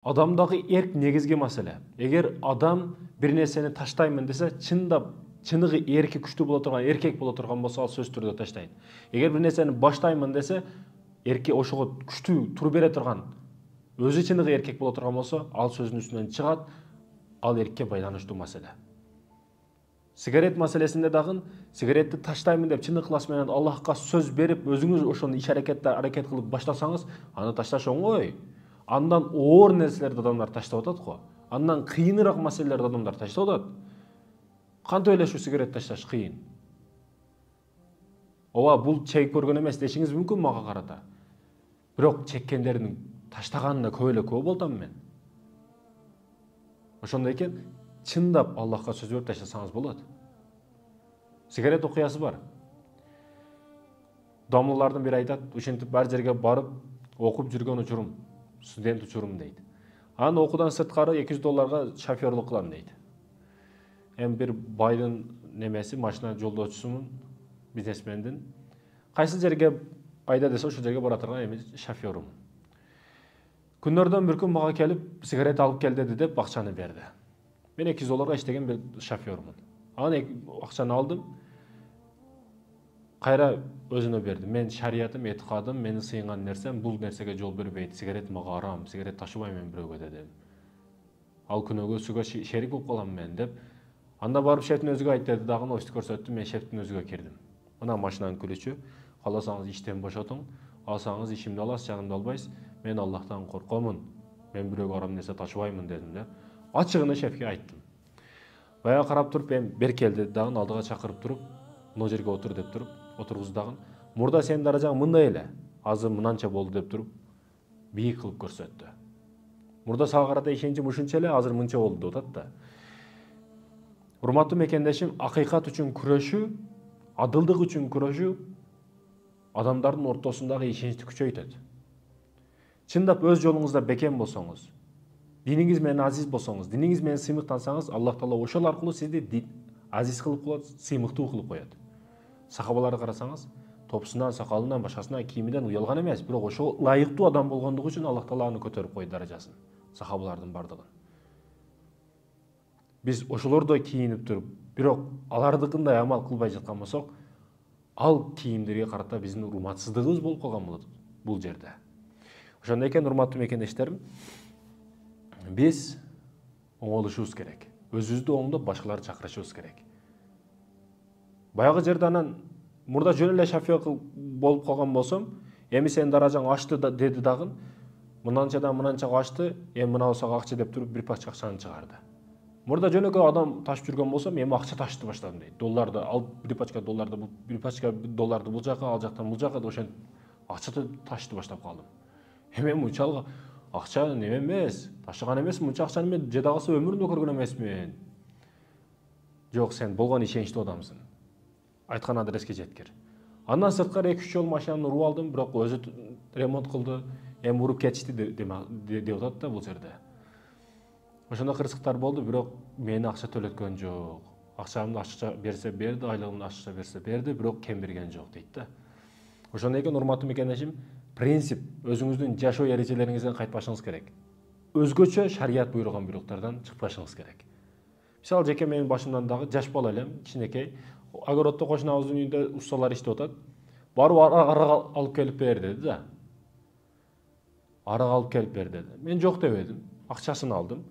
Адамдағы ерк негізгі мәселе. Егер адам бір нәрсені таштаймын десе, чыныгы еркі күшті бола тұрған, еркек бола тұрған болса, ал сөз түрде таштайды. Егер бір нәрсені баштаймын десе, ерке ошого күшті тур бере тұрған, өзі чыныгы еркек бола тұрған болса, ал сөздің үстінен шығады, ал еркекке байланыштуу мәселе. Сигарет мәселесінде дагы, сигаретті таштаймын деп чын ықылас менен Аллахқа сөз беріп, өзіңіз ошоны иш аракет кылып баштасаңыз, аны ташташ оңой. Андан оор нерселерди адамдар таштап атат го. Андан кыйыныраак маселелерди адамдар таштап атат. Кантип эле ушу сигарет ташташ кыйын? Ооба, бул чегип көргөн эмес дешиңиз мүмкүн мага карата. Бирок чеккендердин таштаганына көп эле күбө болдум мен. Ошондой экен, чындап Аллахка сөз берип таштасаңыз болот. Сигарет окуясы бар. Домлолордун бири айтат, ушинтип бар жерге барып, окуп жүргөн учурум, студент учурум дейт. Анан окуудан сырткары $200 шофёрлук кылам дейт. Эми бир байдын немеси, машина жолдочусумун, бизнесмендин. Кайсы жерге айда десе, ошол жерге бара турган эми шофёрум. Күндөрдөн бир күн мага келип, сигарет алып кел деди деп акчаны берди. Мен $200 иштеген бир шофёрмун. Анан акчаны алдым. Кайра өзүнө берди. Мен шариятым, этикадым, менин сыйынган нерсем, бул нерсеге жол бербейт. Сигарет мага арам, сигарет ташыбайм мен бирөөгө дедим. Ал күнөөгө шерик болуп калам мен деп. Анда барып шефтин өзүгө айт деди дагы, очту көрсөттүм, мен шефтин өзүгө кирдим. Мына машинанын күлүчү, кааласаңыз иштен бошотуң, алсаңыз ишимди аласыз, жанымды албайсыз. Мен Аллахтан коркомун. Мен бирөөгө арам нерсе ташыбаймын дедим деп. Ачыгына шефке айттым. Бая карап туруп, мен бер келди дагы, алдыга чакырып туруп, мына жерге отур деп туруп, отургуз дагы. Мурда сенин даражаң мындай эле, азыр мынанча болду деп туруп, бийик кылып көрсөттү. Мурда сага карата ишеничим ушунча эле, азыр мынча болду деп атат да. Урматтуу мекендешим, акыйкат үчүн күрөшүү, адылдык үчүн күрөшүү адамдардын ортосундагы ишеничти күчөйтөт. Чындап өз жолуңузда бекем болсоңуз, диниңиз менен азиз болсоңуз, диниңиз менен сыймыктансаңыз, Аллах Таала ошол аркылуу сизди азиз кылып коет, сыймыктуу кылып коет. Сахабаларды карасаңыз, топусунан, сакалынан, башкасынан, кийиминен уялган эмес, бирок ошол ылайыктуу адам болгондугу үчүн Аллах Таала аны көтөрүп койду даражасын. Сахабалардын бардыгын. Биз ошолордой кийинип туруп, бирок алардыкындай амал кылбай жаткан болсок, ал кийимдерге карата биздин урматсыздыгыбыз болуп калган болот бул жерде. Ошондой экен, урматтуу мекендештерим, биз оңолушубуз керек. Өзүбүздү оңдоп, башкаларды чакырышыбыз керек. Баягы жерде анан мурда жөн эле шофёр болуп калган болсом, эми сенин даражаң ашты деди дагы, мынанчадан мынанчага ашты, эми мына болсо акча деп туруп бир пачка акчаны чыгарды. Мурда жөнөкөй адам ташып жүргөн болсом, эми акча ташты баштадым дейт. Долларды алып, бир пачка долларды бул жака, ал жактан бул жака ошентип акча ташты баштап калдым. Эми мынчалык акча неме эмес, ташыган эмес, мынча акчаны мен жеде калса өмүрүмдө көргөн эмесмин. Жок, сен болгон ишеничтүү адамсың. Айткан адреске жеткир. Андан сырткары 2-3 жол машинаны уруп алдым, бирок өзү ремонт кылды. Эми уруп кетишти деп атат да бул жерде. Ошондой кырсыктар болду, бирок мени акча төлөткөн жок. Акчамды ашыкча берсе берди, айлыгымды ашыкча берсе берди, бирок кем берген жок дейт да. Ошондой экен, урматтуу мекендешим, принцип өзүңүздүн жашоо эрежелериңизден кайтпашыңыз керек. Өзгөчө шарият буйруган буйруктардан чыкпашыңыз керек. Мисалы, жеке менин башымдан дагы жаш бала элем, кичинекей, огороддо кошунабыздын үйүндө усталар иштеп атат. Барып арак алып келип бер деди да. Арак алып келип бер деди. Мен жок дебедим. Акчасын алдым.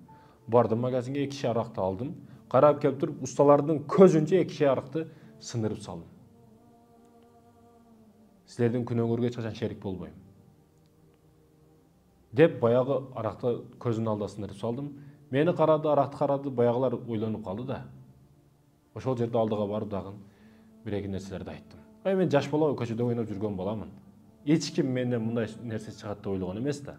Бардым магазинге, 2 аракты алдым. Карап келип туруп, усталардын көзүнчө 2 аракты сындырып салдым. Силердин күнөөңөргө эч качан шерик болбойм деп баягы аракты көзүнүн алдына сындырып салдым. Мени карады, аракты карады, баягылар ойлонуп калды да. Ошол жерде алдыга барып дагы бир-эки нерселерди айттым. Мен жаш бала, көчөдө ойноп жүргөн баламын. Эч ким менден мындай нерсе чыгат деп ойлогон эмес да.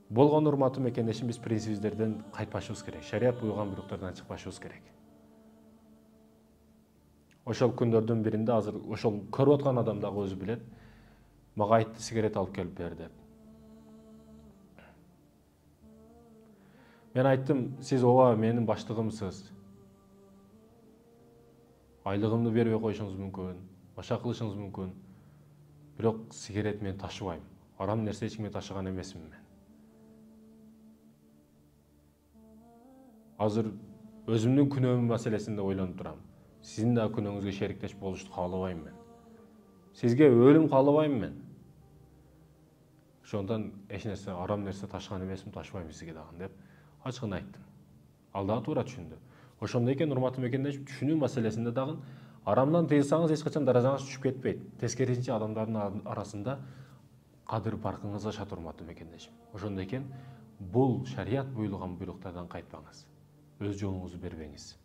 Болгон, урматтуу мекендешим, биз принцибибизден кайтпашыбыз керек. Шарият буйруган буйруктардан чыкпашыбыз керек. Ошол күндөрдүн биринде, азыр ошол көрүп аткан адам дагы өзү билет, мага айтты, сигарет алып келип бер деп. Мен айттым, сиз ооба менин баштыгымсыз. Айлыгымды бербей коюшуңуз мүмкүн, башка кылышыңыз мүмкүн. Бирок сигарет мен ташыбайм. Арам нерсе эч кимге ташыган эмесмин мен. азыр өзүмдүн күнөөм маселесинде ойлонуп турам. Сиздин да күнөөңүзгө шериктеш болушту каалабайм мен. Сизге өлүм каалабайм мен. Ошондон эч нерсе арам нерсе ташкан эмесмин, ташпайм сизге дагы деп ачыгын айттым. Ал дагы туура түшүндү. Ошондой экен урматтуу мекендеш, түшүнүү маселесинде дагы арамдан тыйылсаңыз эч качан даражаңыз түшүп кетпейт. Тескерисинче адамдардын арасында кадыр паркыңыз ашат, урматтуу мекендешим. Ошондой экен бул шарият буйруган буйруктардан кайтпаңыз. Өз жолуңузду бербеңиз.